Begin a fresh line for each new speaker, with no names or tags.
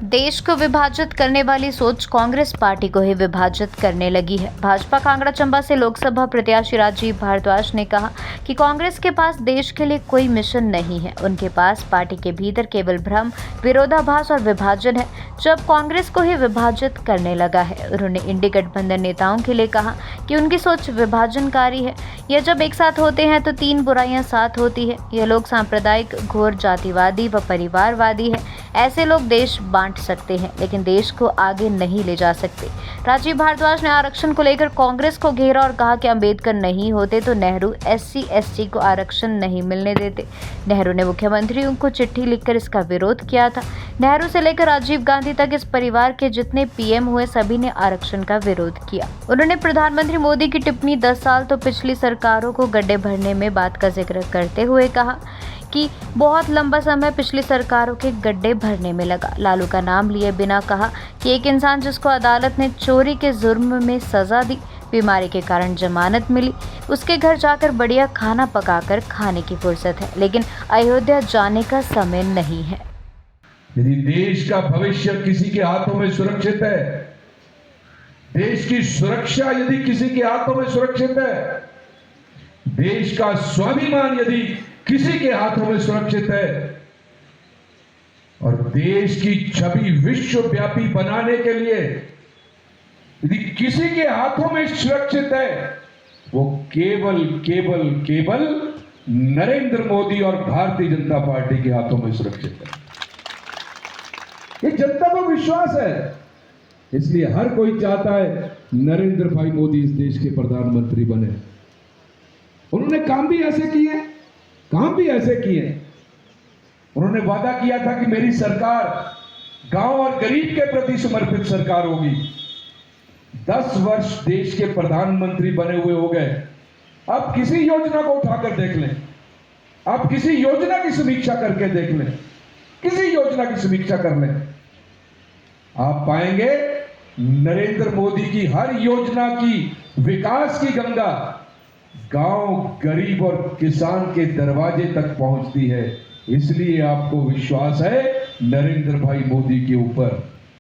देश को विभाजित करने वाली सोच कांग्रेस पार्टी को ही विभाजित करने लगी है। भाजपा कांगड़ा चंबा से लोकसभा प्रत्याशी राजीव भारद्वाज ने कहा कि कांग्रेस के पास देश के लिए कोई मिशन नहीं है। उनके पास पार्टी के भीतर केवल भ्रम, विरोधाभास और विभाजन है, जो अब कांग्रेस को ही विभाजित करने लगा है। उन्होंने इंडी गठबंधन नेताओं के लिए कहा कि उनकी सोच विभाजनकारी है। यह जब एक साथ होते हैं तो तीन बुराइयां साथ होती है। यह लोग सांप्रदायिक, घोर जातिवादी व परिवारवादी है। ऐसे लोग देश बांट सकते हैं लेकिन देश को आगे नहीं ले जा सकते। राजीव भारद्वाज ने आरक्षण को लेकर कांग्रेस को घेरा और कहा कि अंबेडकर नहीं होते तो नेहरू SC/ST को आरक्षण नहीं मिलने देते। नेहरू ने मुख्यमंत्री को चिट्ठी लिखकर इसका विरोध किया था। नेहरू से लेकर राजीव गांधी तक इस परिवार के जितने PM हुए सभी ने आरक्षण का विरोध किया। उन्होंने प्रधानमंत्री मोदी की टिप्पणी 10 साल तो पिछली सरकारों को गड्ढे भरने में बात का जिक्र करते हुए कहा कि बहुत लंबा समय पिछली सरकारों के गड्ढे भरने में लगा। लालू का नाम लिए बिना कहा कि एक इंसान जिसको अदालत ने चोरी के जुर्म में सजा दी, बीमारी के कारण जमानत मिली, उसके घर जाकर बढ़िया खाना पकाकर खाने की फुर्सत है, लेकिन अयोध्या जाने का समय नहीं है।
यदि देश का भविष्य किसी के हाथों में सुरक्षित है, देश की सुरक्षा यदि किसी के हाथों में सुरक्षित है, देश का स्वाभिमान यदि किसी के हाथों में सुरक्षित है और देश की छवि विश्वव्यापी बनाने के लिए यदि किसी के हाथों में सुरक्षित है, वो केवल नरेंद्र मोदी और भारतीय जनता पार्टी के हाथों में सुरक्षित है। ये जनता को विश्वास है, इसलिए हर कोई चाहता है नरेंद्र भाई मोदी इस देश के प्रधानमंत्री बने। उन्होंने काम भी ऐसे किए। उन्होंने वादा किया था कि मेरी सरकार गांव और गरीब के प्रति समर्पित सरकार होगी। 10 वर्ष देश के प्रधानमंत्री बने हुए हो गए। अब किसी योजना को उठाकर देख लें, अब किसी योजना की समीक्षा करके देख लें, किसी योजना की समीक्षा कर लें, आप पाएंगे नरेंद्र मोदी की हर योजना की विकास की गंगा गांव, गरीब और किसान के दरवाजे तक पहुंचती है। इसलिए आपको विश्वास है नरेंद्र भाई मोदी के ऊपर।